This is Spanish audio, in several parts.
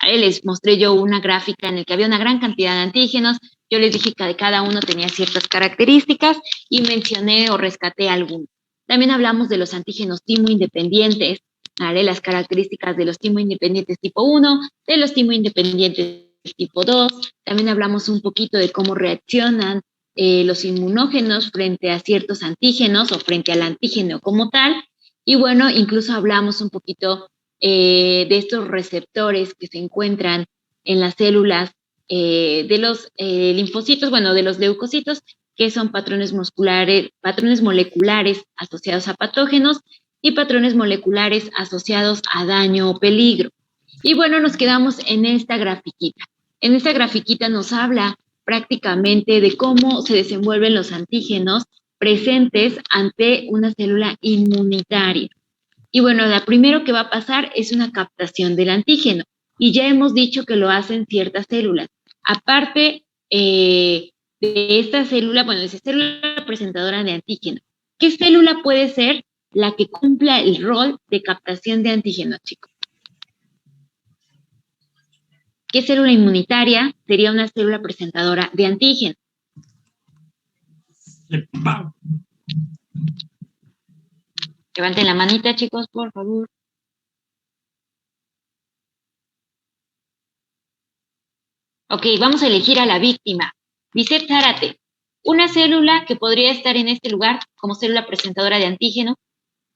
¿vale? Les mostré yo una gráfica en la que había una gran cantidad de antígenos. Yo les dije que cada uno tenía ciertas características y mencioné o rescaté algunos. También hablamos de los antígenos timo-independientes, ¿vale? Las características de los timo-independientes tipo 1, de los timo-independientes tipo 2. También hablamos un poquito de cómo reaccionan los inmunógenos frente a ciertos antígenos o frente al antígeno como tal. Y bueno, incluso hablamos un poquito de estos receptores que se encuentran en las células de los linfocitos, bueno, de los leucocitos, que son patrones moleculares asociados a patógenos y patrones moleculares asociados a daño o peligro. Y bueno, nos quedamos en esta grafiquita. En esta grafiquita nos habla prácticamente de cómo se desenvuelven los antígenos presentes ante una célula inmunitaria. Y bueno, lo primero que va a pasar es una captación del antígeno. Y ya hemos dicho que lo hacen ciertas células. Aparte de esta célula, bueno, de esa célula presentadora de antígeno, ¿qué célula puede ser la que cumpla el rol de captación de antígenos, chicos? ¿Qué célula inmunitaria sería una célula presentadora de antígeno? Levanten la manita, chicos, por favor. Ok, vamos a elegir a la víctima. Lisette Zárate, una célula que podría estar en este lugar como célula presentadora de antígeno.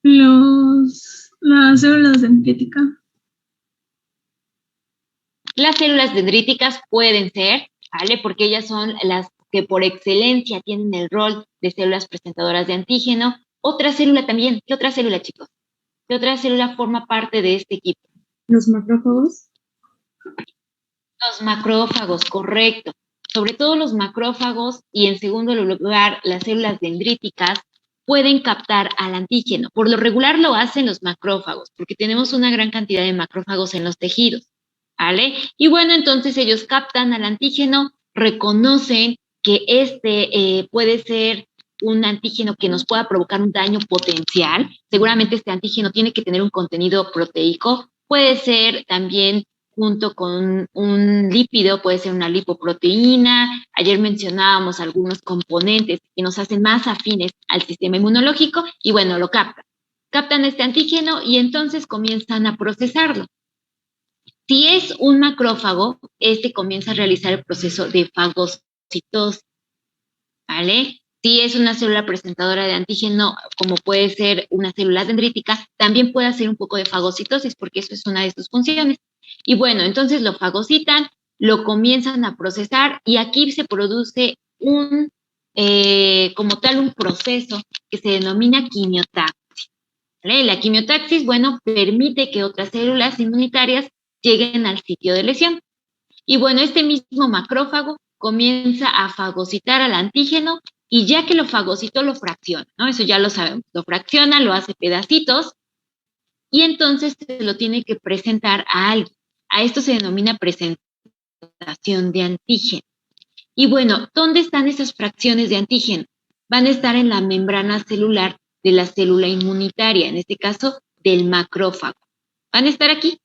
Las células dendríticas. Las células dendríticas pueden ser, ¿vale? Porque ellas son las que por excelencia tienen el rol de células presentadoras de antígeno. Otra célula también. ¿Qué otra célula, chicos? ¿Qué otra célula forma parte de este equipo? Los macrófagos. Los macrófagos, correcto. Sobre todo los macrófagos y en segundo lugar las células dendríticas pueden captar al antígeno. Por lo regular lo hacen los macrófagos, porque tenemos una gran cantidad de macrófagos en los tejidos, ¿vale? Y bueno, entonces ellos captan al antígeno, reconocen que este puede ser un antígeno que nos pueda provocar un daño potencial. Seguramente este antígeno tiene que tener un contenido proteico, puede ser también junto con un lípido, puede ser una lipoproteína. Ayer mencionábamos algunos componentes que nos hacen más afines al sistema inmunológico y bueno, lo captan. Captan este antígeno y entonces comienzan a procesarlo. Si es un macrófago, este comienza a realizar el proceso de fagocitosis, ¿vale? Si es una célula presentadora de antígeno, como puede ser una célula dendrítica, también puede hacer un poco de fagocitosis, porque eso es una de sus funciones. Y bueno, entonces lo fagocitan, lo comienzan a procesar y aquí se produce como tal un proceso que se denomina quimiotaxis, ¿vale? La quimiotaxis, bueno, permite que otras células inmunitarias lleguen al sitio de lesión. Y bueno, este mismo macrófago comienza a fagocitar al antígeno y ya que lo fagocitó, lo fracciona, ¿no? Eso ya lo sabemos. Lo fracciona, lo hace pedacitos y entonces se lo tiene que presentar a alguien. A esto se denomina presentación de antígeno. Y bueno, ¿dónde están esas fracciones de antígeno? Van a estar en la membrana celular de la célula inmunitaria, en este caso del macrófago. Van a estar aquí,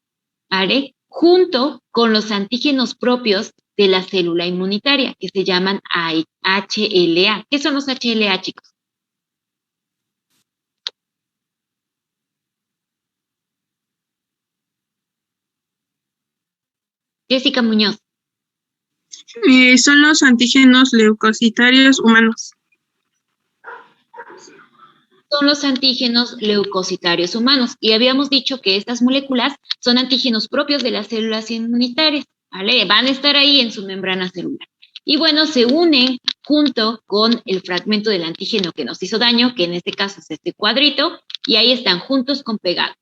¿vale? Junto con los antígenos propios de la célula inmunitaria, que se llaman HLA. ¿Qué son los HLA, chicos? Jessica Muñoz. Son los antígenos leucocitarios humanos. Son los antígenos leucocitarios humanos. Y habíamos dicho que estas moléculas son antígenos propios de las células inmunitarias, ¿vale? Van a estar ahí en su membrana celular. Y bueno, se unen junto con el fragmento del antígeno que nos hizo daño, que en este caso es este cuadrito, y ahí están juntos con pegado.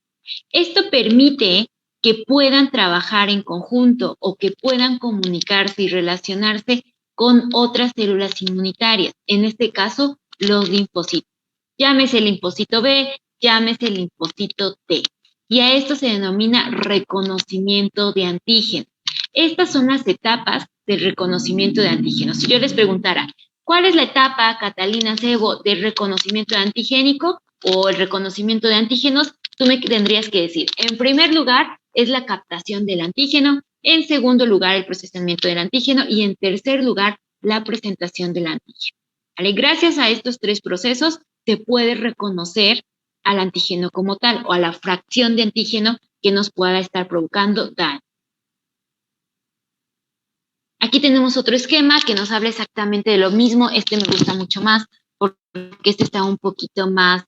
Esto permite que puedan trabajar en conjunto o que puedan comunicarse y relacionarse con otras células inmunitarias, en este caso los linfocitos. Llámese linfocito B, llámese linfocito T. Y a esto se denomina reconocimiento de antígeno. Estas son las etapas del reconocimiento de antígenos. Si yo les preguntara, ¿cuál es la etapa, Catalina Sebo, del reconocimiento antigénico o el reconocimiento de antígenos? Tú me tendrías que decir, en primer lugar, es la captación del antígeno, En segundo lugar, el procesamiento del antígeno. Y en tercer lugar, la presentación del antígeno. ¿Vale? Gracias a estos tres procesos, se puede reconocer al antígeno como tal o a la fracción de antígeno que nos pueda estar provocando daño. Aquí tenemos otro esquema que nos habla exactamente de lo mismo. Este me gusta mucho más porque este está un poquito más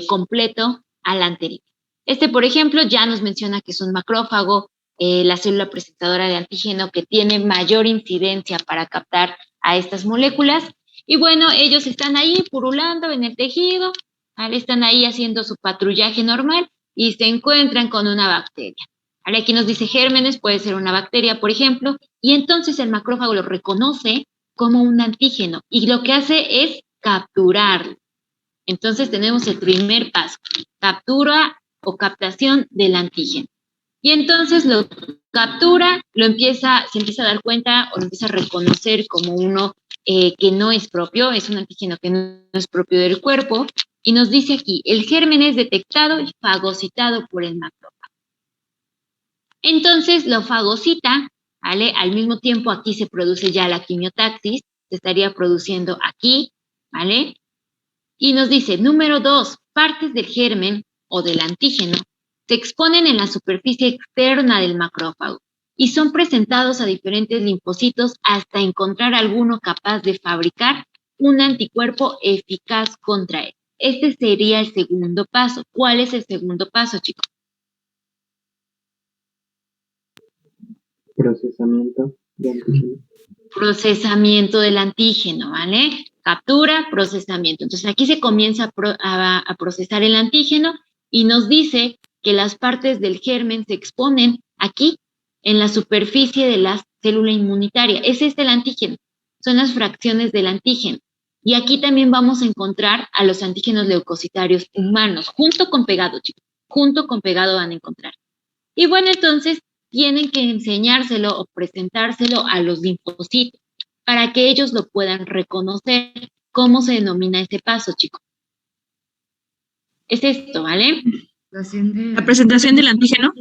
completo al anterior. Este, por ejemplo, ya nos menciona que es un macrófago, la célula presentadora de antígeno que tiene mayor incidencia para captar a estas moléculas. Y bueno, ellos están ahí purulando en el tejido, ¿vale? Están ahí haciendo su patrullaje normal y se encuentran con una bacteria. ¿Vale? Aquí nos dice gérmenes, puede ser una bacteria, por ejemplo, y entonces el macrófago lo reconoce como un antígeno y lo que hace es capturarlo. Entonces tenemos el primer paso, captura o captación del antígeno. Y entonces lo captura, se empieza a dar cuenta o lo empieza a reconocer como uno que no es propio, es un antígeno que no es propio del cuerpo, y nos dice aquí, el germen es detectado y fagocitado por el macrófago. Entonces lo fagocita, ¿vale? Al mismo tiempo aquí se produce ya la quimiotaxis, se estaría produciendo aquí, ¿vale? Y nos dice, número 2, partes del germen o del antígeno se exponen en la superficie externa del macrófago y son presentados a diferentes linfocitos hasta encontrar alguno capaz de fabricar un anticuerpo eficaz contra él. Este sería el segundo paso. ¿Cuál es el segundo paso, chicos? Procesamiento de antígeno. Procesamiento del antígeno, ¿vale? Captura, procesamiento. Entonces aquí se comienza a procesar el antígeno y nos dice que las partes del germen se exponen aquí, en la superficie de la célula inmunitaria. Ese es el antígeno, son las fracciones del antígeno. Y aquí también vamos a encontrar a los antígenos leucocitarios humanos, junto con pegado, chicos, junto con pegado van a encontrar. Y bueno, entonces tienen que enseñárselo o presentárselo a los linfocitos para que ellos lo puedan reconocer. ¿Cómo se denomina ese paso, chicos? Es esto, ¿vale? La presentación del antígeno.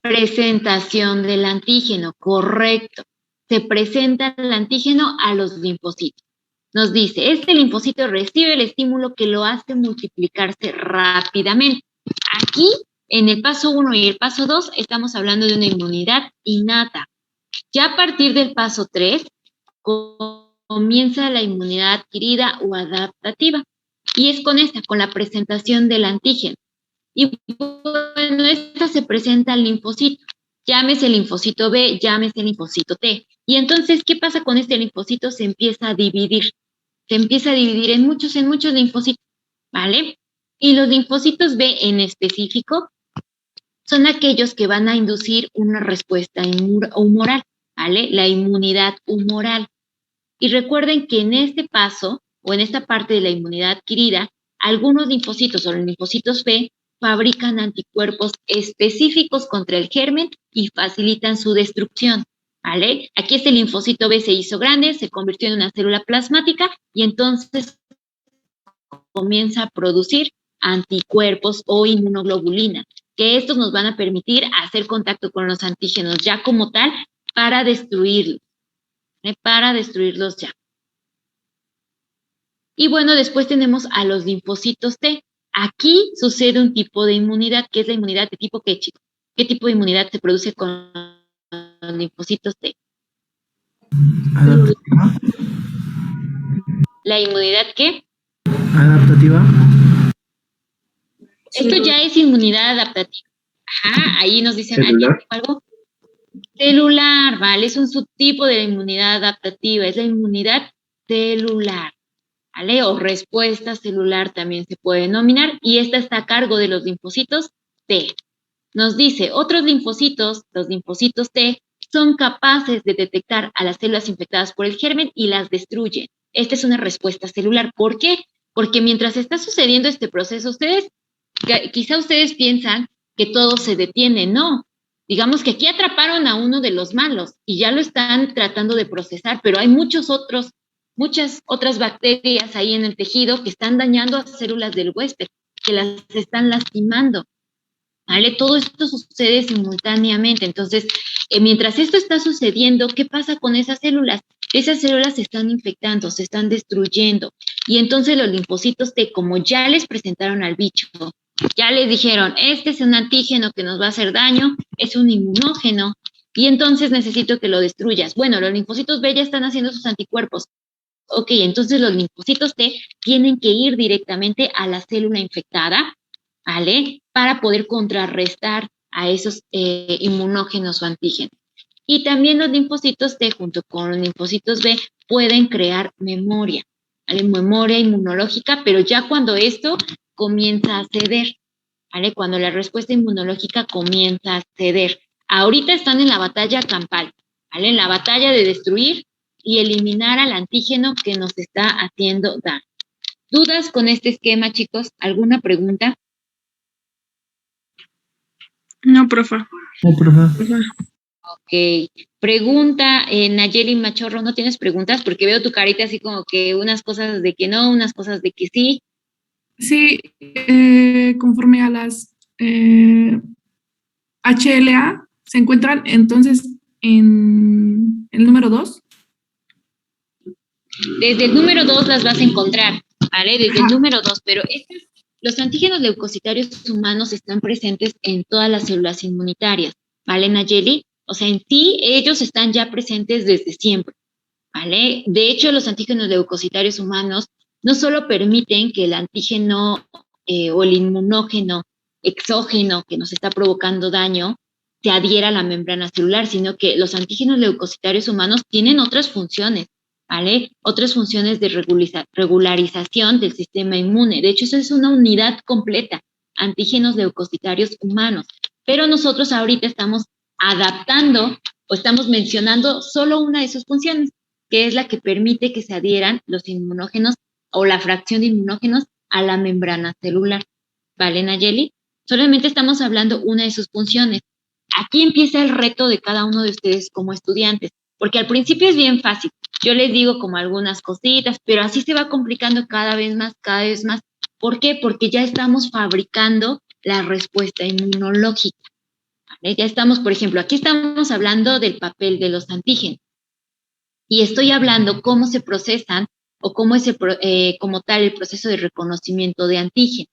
Presentación del antígeno, correcto. Se presenta el antígeno a los linfocitos. Nos dice, este linfocito recibe el estímulo que lo hace multiplicarse rápidamente. Aquí, en el paso 1 y el paso 2, estamos hablando de una inmunidad innata. Ya a partir del paso 3, comienza la inmunidad adquirida o adaptativa. Y es con esta, con la presentación del antígeno. Y bueno, esta se presenta al linfocito. Llámese linfocito B, llámese linfocito T. Y entonces, ¿qué pasa con este linfocito? Se empieza a dividir. Se empieza a dividir en muchos linfocitos, ¿vale? Y los linfocitos B en específico son aquellos que van a inducir una respuesta humoral, ¿vale? La inmunidad humoral. Y recuerden que en este paso, o en esta parte de la inmunidad adquirida, algunos linfocitos o los linfocitos B fabrican anticuerpos específicos contra el germen y facilitan su destrucción, ¿vale? Aquí este linfocito B se hizo grande, se convirtió en una célula plasmática y entonces comienza a producir anticuerpos o inmunoglobulina, que estos nos van a permitir hacer contacto con los antígenos ya como tal para destruirlos, para destruirlos ya. Y bueno, después tenemos a los linfocitos T. Aquí sucede un tipo de inmunidad, que es la inmunidad de tipo ¿qué, chicos? ¿Qué tipo de inmunidad se produce con los linfocitos T? Adaptativa. ¿La inmunidad qué? Adaptativa. Esto ya es inmunidad adaptativa. Ajá, ahí nos dicen algo. Celular, ¿vale? Es un subtipo de la inmunidad adaptativa, es la inmunidad celular, ¿vale? O respuesta celular también se puede denominar, y esta está a cargo de los linfocitos T. Nos dice, otros linfocitos, los linfocitos T, son capaces de detectar a las células infectadas por el germen y las destruyen. Esta es una respuesta celular. ¿Por qué? Porque mientras está sucediendo este proceso, quizá ustedes piensan que todo se detiene. No. Digamos que aquí atraparon a uno de los malos y ya lo están tratando de procesar, pero hay muchas otras bacterias ahí en el tejido que están dañando a células del huésped, que las están lastimando. ¿vale? Todo esto sucede simultáneamente. Entonces, mientras esto está sucediendo, ¿qué pasa con esas células? Esas células se están infectando, se están destruyendo. Y entonces los linfocitos T, como ya les presentaron al bicho, ya les dijeron, este es un antígeno que nos va a hacer daño, es un inmunógeno, y entonces necesito que lo destruyas. Bueno, los linfocitos B ya están haciendo sus anticuerpos. Ok, entonces los linfocitos T tienen que ir directamente a la célula infectada, ¿vale? Para poder contrarrestar a esos inmunógenos o antígenos. Y también los linfocitos T junto con los linfocitos B pueden crear memoria, ¿vale? Memoria inmunológica, pero ya cuando esto comienza a ceder, ¿vale? Cuando la respuesta inmunológica comienza a ceder. Ahorita están en la batalla campal, ¿vale? En la batalla de destruir y eliminar al antígeno que nos está haciendo daño. ¿Dudas con este esquema, chicos? ¿Alguna pregunta? No, profa. No, profe. Ok. Pregunta, Nayeli Machorro, ¿no tienes preguntas? Porque veo tu carita así como que unas cosas de que no, unas cosas de que sí. Sí, conforme a las HLA, se encuentran entonces en el número 2. Desde el número 2 las vas a encontrar, ¿vale? Desde el número 2, pero los antígenos leucocitarios humanos están presentes en todas las células inmunitarias, ¿vale, Nayeli? O sea, en sí, ellos están ya presentes desde siempre, ¿vale? De hecho, los antígenos leucocitarios humanos no solo permiten que el antígeno o el inmunógeno exógeno que nos está provocando daño se adhiera a la membrana celular, sino que los antígenos leucocitarios humanos tienen otras funciones, ¿vale? Otras funciones de regularización del sistema inmune. De hecho, eso es una unidad completa, antígenos leucocitarios humanos. Pero nosotros ahorita estamos adaptando o estamos mencionando solo una de sus funciones, que es la que permite que se adhieran los inmunógenos o la fracción de inmunógenos a la membrana celular. ¿Vale, Nayeli? Solamente estamos hablando una de sus funciones. Aquí empieza el reto de cada uno de ustedes como estudiantes, porque al principio es bien fácil. Yo les digo como algunas cositas, pero así se va complicando cada vez más, cada vez más. ¿Por qué? Porque ya estamos fabricando la respuesta inmunológica. ¿Vale? Ya estamos, por ejemplo, aquí estamos hablando del papel de los antígenos. Y estoy hablando cómo se procesan o cómo es como tal el proceso de reconocimiento de antígenos.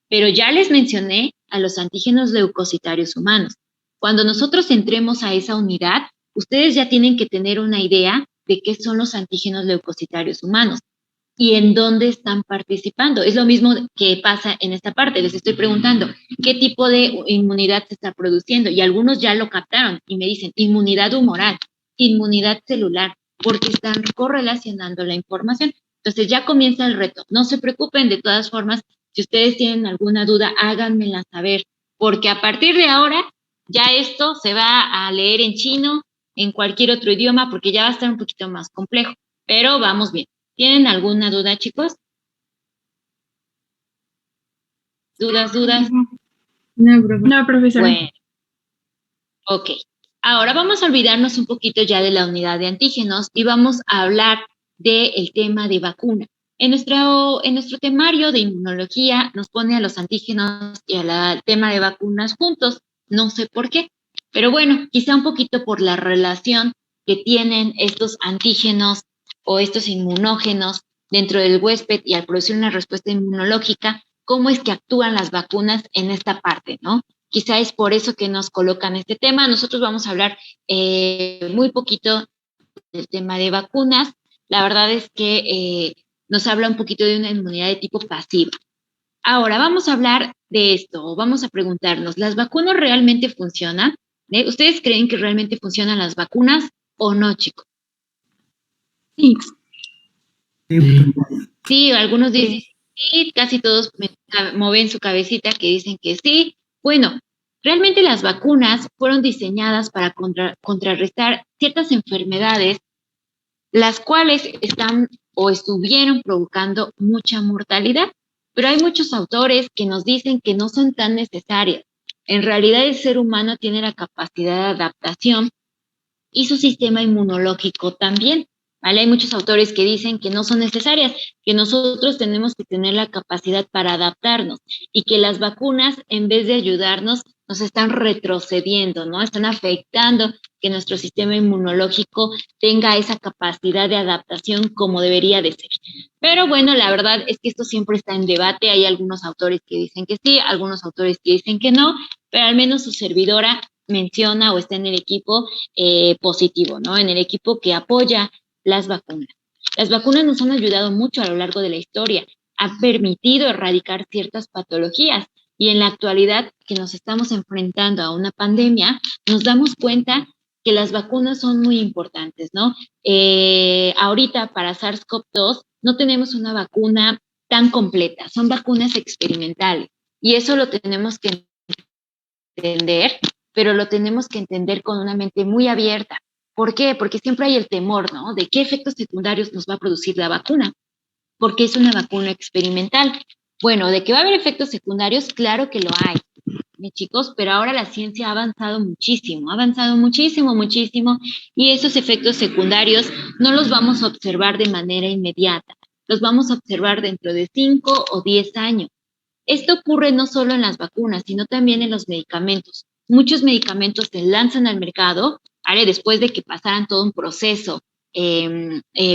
Pero ya les mencioné a los antígenos leucocitarios humanos. Cuando nosotros entremos a esa unidad, ustedes ya tienen que tener una idea de qué son los antígenos leucocitarios humanos y en dónde están participando. Es lo mismo que pasa en esta parte. Les estoy preguntando qué tipo de inmunidad se está produciendo y algunos ya lo captaron y me dicen inmunidad humoral, inmunidad celular, porque están correlacionando la información. Entonces ya comienza el reto. No se preocupen, de todas formas, si ustedes tienen alguna duda, háganmela saber, porque a partir de ahora ya esto se va a leer en chino, en cualquier otro idioma, porque ya va a estar un poquito más complejo, pero vamos bien. ¿Tienen alguna duda, chicos? ¿Dudas? No, profesora. Bueno, ok. Ahora vamos a olvidarnos un poquito ya de la unidad de antígenos y vamos a hablar del tema de vacuna. En nuestro temario de inmunología nos pone a los antígenos y al tema de vacunas juntos. No sé por qué, pero bueno, quizá un poquito por la relación que tienen estos antígenos o estos inmunógenos dentro del huésped y al producir una respuesta inmunológica, cómo es que actúan las vacunas en esta parte, ¿no? Quizá es por eso que nos colocan este tema. Nosotros vamos a hablar muy poquito del tema de vacunas. La verdad es que nos habla un poquito de una inmunidad de tipo pasiva. Ahora vamos a hablar de esto, vamos a preguntarnos, ¿las vacunas realmente funcionan? ¿Ustedes creen que realmente funcionan las vacunas o no, chicos? Sí. Sí, algunos dicen sí, casi todos mueven su cabecita que dicen que sí. Bueno, realmente las vacunas fueron diseñadas para contrarrestar ciertas enfermedades, las cuales están o estuvieron provocando mucha mortalidad, pero hay muchos autores que nos dicen que no son tan necesarias. En realidad el ser humano tiene la capacidad de adaptación y su sistema inmunológico también. ¿vale? Hay muchos autores que dicen que no son necesarias, que nosotros tenemos que tener la capacidad para adaptarnos y que las vacunas, en vez de ayudarnos, nos están retrocediendo, ¿no? Están afectando que nuestro sistema inmunológico tenga esa capacidad de adaptación como debería de ser. Pero bueno, la verdad es que esto siempre está en debate. Hay algunos autores que dicen que sí, algunos autores que dicen que no, pero al menos su servidora menciona o está en el equipo positivo, ¿no? En el equipo que apoya las vacunas. Las vacunas nos han ayudado mucho a lo largo de la historia, han permitido erradicar ciertas patologías y en la actualidad que nos estamos enfrentando a una pandemia, nos damos cuenta que las vacunas son muy importantes, ¿no? Ahorita para SARS-CoV-2 no tenemos una vacuna tan completa, son vacunas experimentales y eso lo tenemos que entender, pero lo tenemos que entender con una mente muy abierta. ¿Por qué? Porque siempre hay el temor, ¿no? De qué efectos secundarios nos va a producir la vacuna, porque es una vacuna experimental. Bueno, de que va a haber efectos secundarios, claro que lo hay, mis chicos, pero ahora la ciencia ha avanzado muchísimo, muchísimo, y esos efectos secundarios no los vamos a observar de manera inmediata, los vamos a observar dentro de 5 o 10 años. Esto ocurre no solo en las vacunas, sino también en los medicamentos. Muchos medicamentos se lanzan al mercado, ¿vale? Después de que pasaran todo un proceso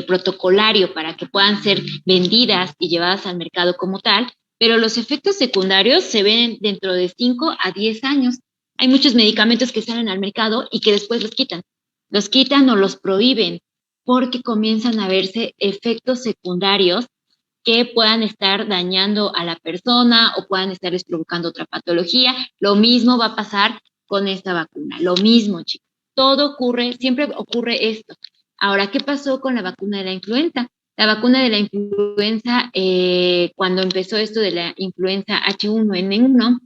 protocolario para que puedan ser vendidas y llevadas al mercado como tal, pero los efectos secundarios se ven dentro de 5 a 10 años. Hay muchos medicamentos que salen al mercado y que después los quitan o los prohíben porque comienzan a verse efectos secundarios que puedan estar dañando a la persona o puedan estarles provocando otra patología. Lo mismo va a pasar con esta vacuna, lo mismo, chicos. Todo ocurre, siempre ocurre esto. Ahora, ¿qué pasó con la vacuna de la influenza? La vacuna de la influenza, cuando empezó esto de la influenza H1N1,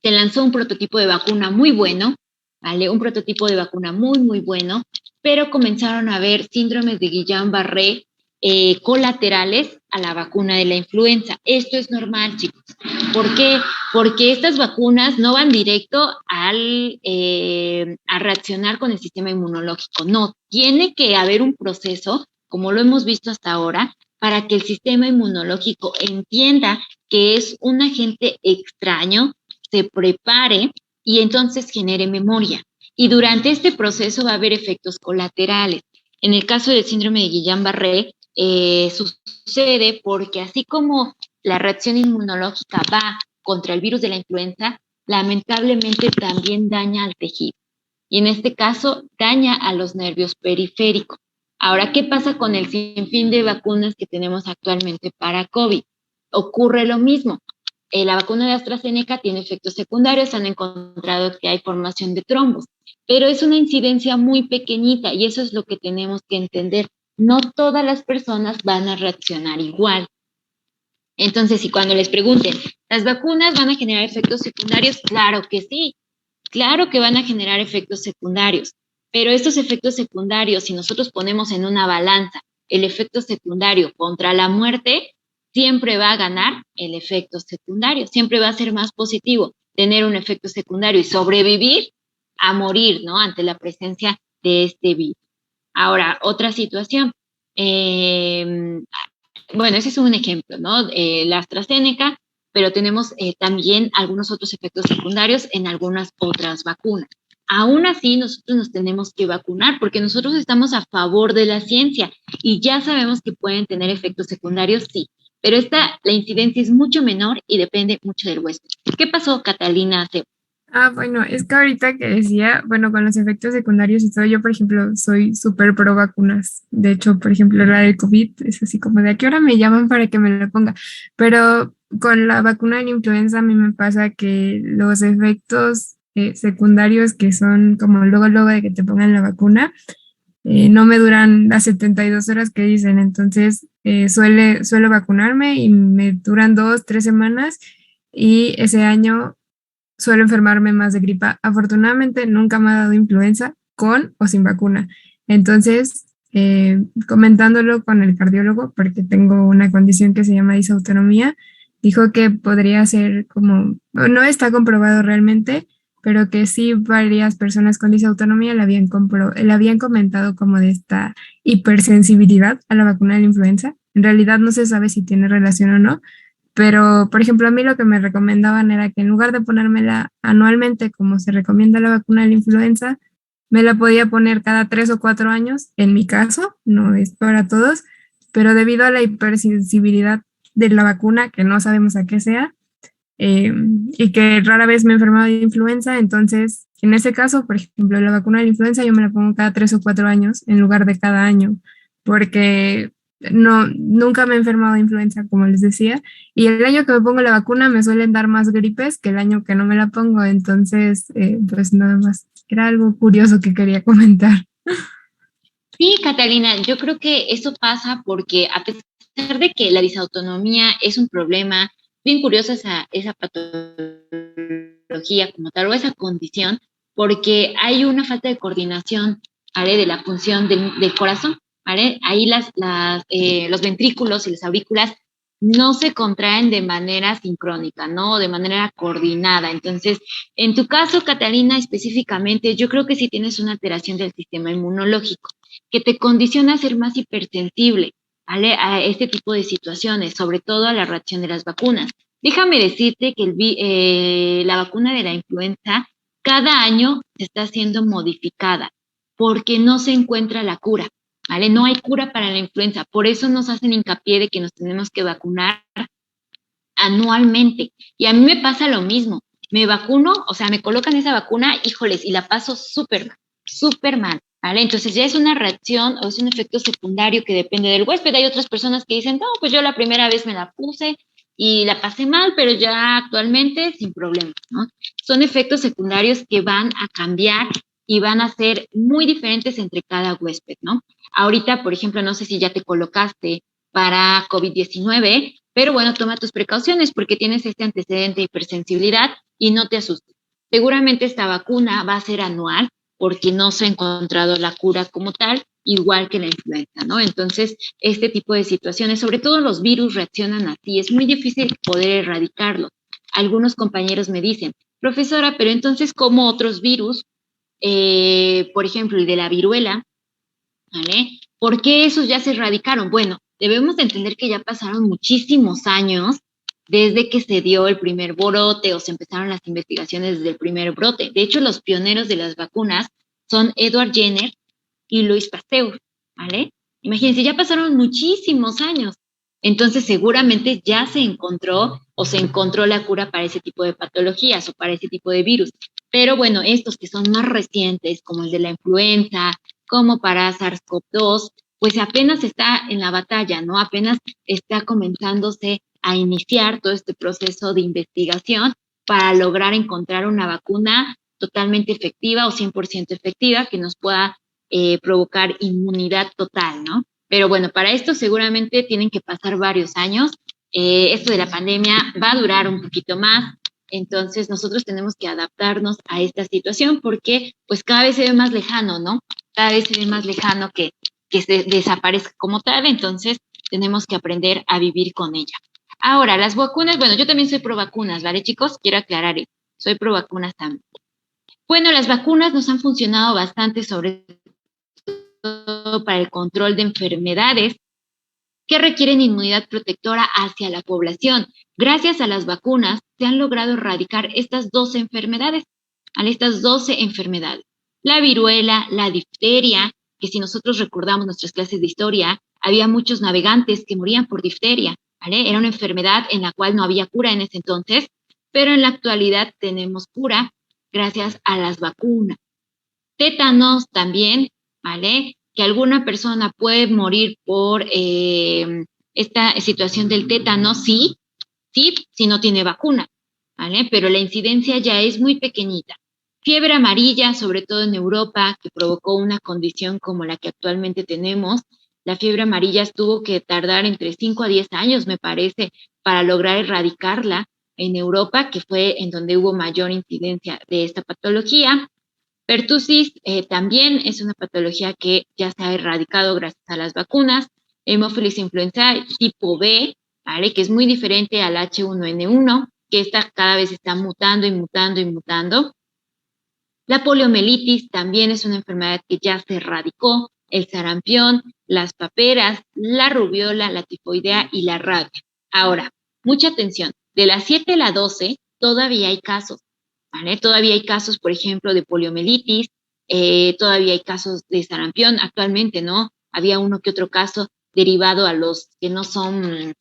se lanzó un prototipo de vacuna muy bueno, ¿vale? Un prototipo de vacuna muy, muy bueno, pero comenzaron a haber síndromes de Guillain-Barré colaterales a la vacuna de la influenza. Esto es normal, chicos. ¿Por qué? Porque estas vacunas no van directo a reaccionar con el sistema inmunológico. No, tiene que haber un proceso, como lo hemos visto hasta ahora, para que el sistema inmunológico entienda que es un agente extraño, se prepare y entonces genere memoria. Y durante este proceso va a haber efectos colaterales. En el caso del síndrome de Guillain-Barré, sucede porque así como la reacción inmunológica va contra el virus de la influenza, lamentablemente también daña al tejido. Y en este caso, daña a los nervios periféricos. Ahora, ¿qué pasa con el sinfín de vacunas que tenemos actualmente para COVID? Ocurre lo mismo. La vacuna de AstraZeneca tiene efectos secundarios, han encontrado que hay formación de trombos, pero es una incidencia muy pequeñita y eso es lo que tenemos que entender. No todas las personas van a reaccionar igual. Entonces, si cuando les pregunten, ¿las vacunas van a generar efectos secundarios? Claro que sí, claro que van a generar efectos secundarios, pero estos efectos secundarios, si nosotros ponemos en una balanza el efecto secundario contra la muerte, siempre va a ganar el efecto secundario, siempre va a ser más positivo tener un efecto secundario y sobrevivir a morir, ¿no? Ante la presencia de este virus. Ahora, otra situación. Bueno, ese es un ejemplo, ¿no? La AstraZeneca, pero tenemos también algunos otros efectos secundarios en algunas otras vacunas. Aún así, nosotros nos tenemos que vacunar porque nosotros estamos a favor de la ciencia y ya sabemos que pueden tener efectos secundarios, sí, pero la incidencia es mucho menor y depende mucho del huésped. ¿Qué pasó, Catalina? Bueno, es que ahorita que decía, bueno, con los efectos secundarios y todo, yo, por ejemplo, soy súper pro vacunas. De hecho, por ejemplo, la del COVID es así como de a qué hora me llaman para que me la ponga. Pero con la vacuna de la influenza a mí me pasa que los efectos secundarios que son como luego de que te pongan la vacuna, no me duran las 72 horas que dicen. Entonces, suelo vacunarme y me duran 2, 3 semanas y ese año suelo enfermarme más de gripa. Afortunadamente nunca me ha dado influenza con o sin vacuna. Entonces, comentándolo con el cardiólogo, porque tengo una condición que se llama disautonomía, dijo que podría ser como, no está comprobado realmente, pero que sí varias personas con disautonomía le habían comentado como de esta hipersensibilidad a la vacuna de la influenza. En realidad no se sabe si tiene relación o no, pero por ejemplo a mí lo que me recomendaban era que en lugar de ponérmela anualmente como se recomienda la vacuna de la influenza, me la podía poner cada 3 o 4 años, en mi caso, no es para todos, pero debido a la hipersensibilidad de la vacuna, que no sabemos a qué sea, eh, y que rara vez me he enfermado de influenza, entonces en ese caso, por ejemplo, la vacuna de la influenza yo me la pongo cada 3 o 4 años en lugar de cada año, porque no, nunca me he enfermado de influenza, como les decía, y el año que me pongo la vacuna me suelen dar más gripes que el año que no me la pongo, entonces, pues nada más, era algo curioso que quería comentar. Sí, Catalina, yo creo que eso pasa porque a pesar de que la disautonomía es un problema, bien curiosa esa patología como tal o esa condición, porque hay una falta de coordinación, ¿vale? De la función del corazón, ¿vale? Ahí los ventrículos y las aurículas no se contraen de manera sincrónica, ¿no? O de manera coordinada. Entonces, en tu caso, Catalina, específicamente, yo creo que sí tienes una alteración del sistema inmunológico que te condiciona a ser más hipersensible, ¿vale? A este tipo de situaciones, sobre todo a la reacción de las vacunas. Déjame decirte que la vacuna de la influenza cada año se está siendo modificada porque no se encuentra la cura, ¿vale? No hay cura para la influenza, por eso nos hacen hincapié de que nos tenemos que vacunar anualmente. Y a mí me pasa lo mismo. Me vacuno, o sea, me colocan esa vacuna, híjoles, y la paso súper mal, ¿vale? Entonces ya es una reacción o es un efecto secundario que depende del huésped. Hay otras personas que dicen, no, pues yo la primera vez me la puse y la pasé mal, pero ya actualmente sin problema, ¿no? Son efectos secundarios que van a cambiar y van a ser muy diferentes entre cada huésped, ¿no? Ahorita, por ejemplo, no sé si ya te colocaste para COVID-19, pero bueno, toma tus precauciones porque tienes este antecedente de hipersensibilidad y no te asustes. Seguramente esta vacuna va a ser anual porque no se ha encontrado la cura como tal, igual que la influenza, ¿no? Entonces, este tipo de situaciones, sobre todo los virus reaccionan así, es muy difícil poder erradicarlos. Algunos compañeros me dicen, profesora, pero entonces, ¿cómo otros virus, por ejemplo, el de la viruela, ¿vale? ¿Por qué esos ya se erradicaron? Bueno, debemos de entender que ya pasaron muchísimos años desde que se dio el primer brote o se empezaron las investigaciones desde el primer brote. De hecho, los pioneros de las vacunas son Edward Jenner y Louis Pasteur, ¿vale? Imagínense, ya pasaron muchísimos años. Entonces, seguramente ya se encontró o se encontró la cura para ese tipo de patologías o para ese tipo de virus. Pero bueno, estos que son más recientes, como el de la influenza, como para SARS-CoV-2, pues apenas está en la batalla, ¿no? Apenas está comenzándose a iniciar todo este proceso de investigación para lograr encontrar una vacuna totalmente efectiva o 100% efectiva que nos pueda provocar inmunidad total, ¿no? Pero bueno, para esto seguramente tienen que pasar varios años. Esto de la pandemia va a durar un poquito más, entonces nosotros tenemos que adaptarnos a esta situación porque pues cada vez se ve más lejano, ¿no? Cada vez se ve más lejano que se desaparezca como tal, entonces tenemos que aprender a vivir con ella. Ahora, las vacunas, bueno, yo también soy pro vacunas, ¿vale, chicos? Quiero aclarar eso. Soy pro vacunas también. Bueno, las vacunas nos han funcionado bastante, sobre todo para el control de enfermedades que requieren inmunidad protectora hacia la población. Gracias a las vacunas se han logrado erradicar estas 12 enfermedades, estas 12 enfermedades. La viruela, la difteria, que si nosotros recordamos nuestras clases de historia, había muchos navegantes que morían por difteria, ¿vale? Era una enfermedad en la cual no había cura en ese entonces, pero en la actualidad tenemos cura gracias a las vacunas. Tétanos también, ¿vale? Que alguna persona puede morir por esta situación del tétano, sí, sí, si no tiene vacuna, ¿vale? Pero la incidencia ya es muy pequeñita. Fiebre amarilla, sobre todo en Europa, que provocó una condición como la que actualmente tenemos. La fiebre amarilla tuvo que tardar entre 5 a 10 años, me parece, para lograr erradicarla en Europa, que fue en donde hubo mayor incidencia de esta patología. Pertussis también es una patología que ya se ha erradicado gracias a las vacunas. Hemófilis influenzae tipo B, ¿vale? Que es muy diferente al H1N1, que esta cada vez está mutando y mutando y mutando. La poliomielitis también es una enfermedad que ya se erradicó, el sarampión, las paperas, la rubiola, la tifoidea y la rabia. Ahora, mucha atención, de las 7 a la 12 todavía hay casos, ¿vale? Todavía hay casos, por ejemplo, de poliomielitis, todavía hay casos de sarampión actualmente, ¿no? Había uno que otro caso derivado a los que no son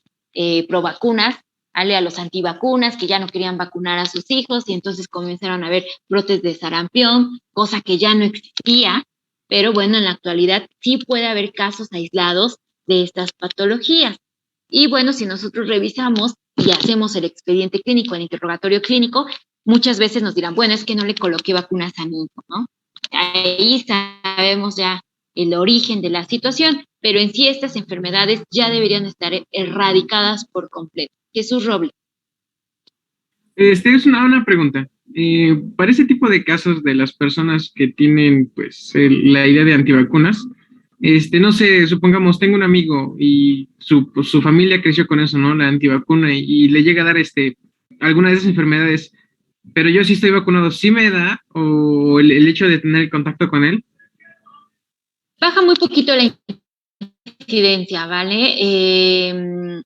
pro vacunas, ¿vale? A los antivacunas que ya no querían vacunar a sus hijos y entonces comenzaron a haber brotes de sarampión, cosa que ya no existía, pero bueno, en la actualidad sí puede haber casos aislados de estas patologías. Y bueno, si nosotros revisamos y hacemos el expediente clínico, el interrogatorio clínico, muchas veces nos dirán, bueno, es que no le coloqué vacunas a mi hijo, ¿no? Ahí sabemos ya el origen de la situación, pero en sí estas enfermedades ya deberían estar erradicadas por completo. Jesús Robles. Es una pregunta. Para ese tipo de casos de las personas que tienen, pues, la idea de antivacunas, no sé, supongamos, tengo un amigo y su familia creció con eso, ¿no? La antivacuna y le llega a dar, alguna de esas enfermedades, pero yo sí estoy vacunado, ¿sí me da? ¿O el hecho de tener el contacto con él? Baja muy poquito la incidencia, ¿vale?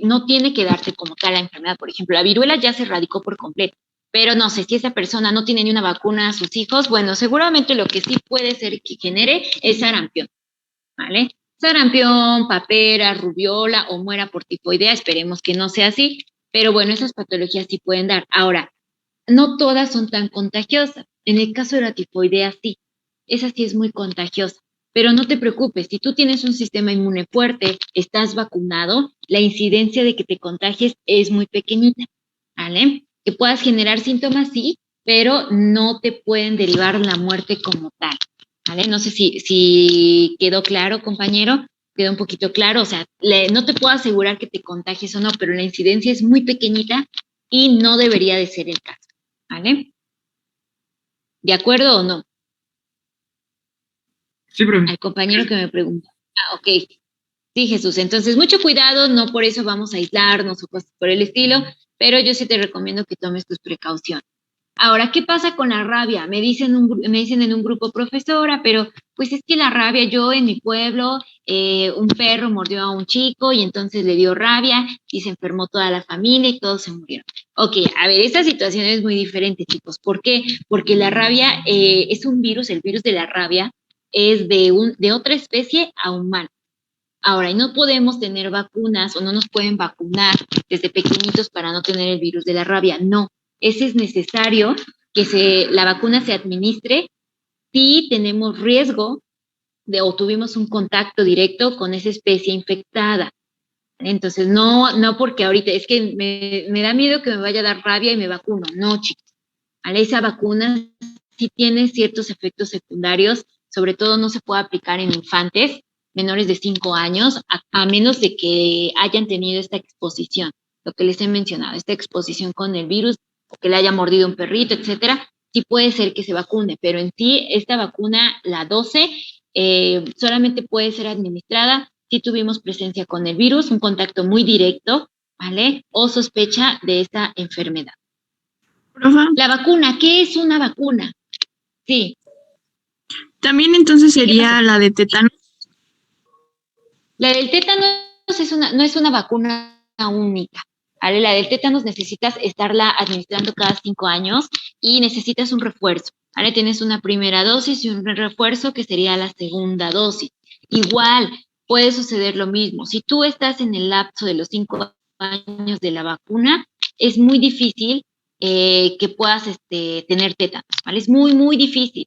No tiene que darte como tal la enfermedad. Por ejemplo, la viruela ya se erradicó por completo, pero no sé si esa persona no tiene ni una vacuna a sus hijos, bueno, seguramente lo que sí puede ser que genere es sarampión, ¿vale? Sarampión, papera, rubiola o muera por tifoidea, esperemos que no sea así, pero bueno, esas patologías sí pueden dar. Ahora, no todas son tan contagiosas. En el caso de la tifoidea sí, esa sí es muy contagiosa. Pero no te preocupes, si tú tienes un sistema inmune fuerte, estás vacunado, la incidencia de que te contagies es muy pequeñita, ¿vale? Que puedas generar síntomas, sí, pero no te pueden derivar la muerte como tal, ¿vale? No sé si quedó claro, compañero, quedó un poquito claro, o sea, no te puedo asegurar que te contagies o no, pero la incidencia es muy pequeñita y no debería de ser el caso, ¿vale? ¿De acuerdo o no? Sí, profe. Al compañero que me pregunta. Ah, ok. Sí, Jesús. Entonces, mucho cuidado, no por eso vamos a aislarnos o cosas por el estilo, pero yo sí te recomiendo que tomes tus precauciones. Ahora, ¿qué pasa con la rabia? Me dicen en un grupo, profesora, pero pues es que la rabia, yo en mi pueblo, un perro mordió a un chico y entonces le dio rabia y se enfermó toda la familia y todos se murieron. Ok, a ver, esta situación es muy diferente, chicos. ¿Por qué? Porque la rabia es un virus, el virus de la rabia es de otra especie a humano. Ahora, y no podemos tener vacunas o no nos pueden vacunar desde pequeñitos para no tener el virus de la rabia. No, ese es necesario que la vacuna se administre si tenemos riesgo o tuvimos un contacto directo con esa especie infectada. Entonces, no porque ahorita es que me da miedo que me vaya a dar rabia y me vacuno. No, chicos. Esa vacuna sí tiene ciertos efectos secundarios, sobre todo no se puede aplicar en infantes menores de 5 años, a menos de que hayan tenido esta exposición, lo que les he mencionado, esta exposición con el virus, o que le haya mordido un perrito, etcétera, sí puede ser que se vacune, pero en sí esta vacuna, la 12, solamente puede ser administrada si tuvimos presencia con el virus, un contacto muy directo, ¿vale? O sospecha de esta enfermedad. Profa, La vacuna, ¿qué es una vacuna? Sí, también entonces ¿qué sería pasó? la de tétano. La del tétanos no es una vacuna única, ¿vale? La del tétanos necesitas estarla administrando cada 5 años y necesitas un refuerzo, ¿vale? Tienes una primera dosis y un refuerzo que sería la segunda dosis. Igual, puede suceder lo mismo. Si tú estás en el lapso de los 5 años de la vacuna, es muy difícil que puedas tener tétanos, ¿vale? Es muy, muy difícil.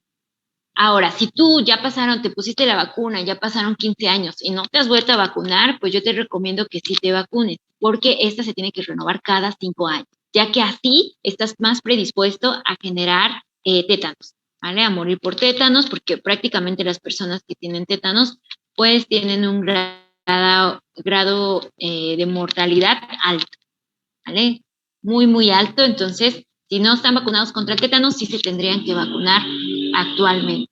Ahora, si tú ya pasaron, te pusiste la vacuna, ya pasaron 15 años y no te has vuelto a vacunar, pues yo te recomiendo que sí te vacunes, porque esta se tiene que renovar cada 5 años, ya que así estás más predispuesto a generar tétanos, ¿vale? A morir por tétanos, porque prácticamente las personas que tienen tétanos, pues tienen un grado de mortalidad alto, ¿vale? Muy, muy alto. Entonces, si no están vacunados contra el tétanos, sí se tendrían que vacunar actualmente.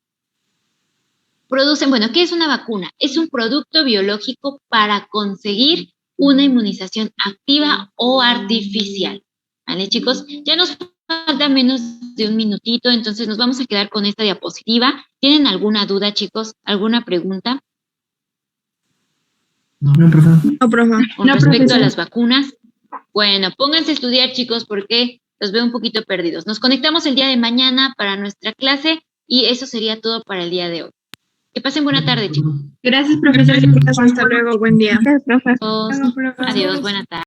Bueno, ¿qué es una vacuna? Es un producto biológico para conseguir una inmunización activa o artificial. ¿Vale, chicos? Ya nos falta menos de un minutito, entonces nos vamos a quedar con esta diapositiva. ¿Tienen alguna duda, chicos? ¿Alguna pregunta No, profe. No, profe. con No, respecto a profesor. las vacunas? Bueno, pónganse a estudiar, chicos, porque los veo un poquito perdidos. Nos conectamos el día de mañana para nuestra clase y eso sería todo para el día de hoy. Que pasen buena tarde, chicos. Gracias, profesor. Hasta luego, buen día. Adiós, buena tarde.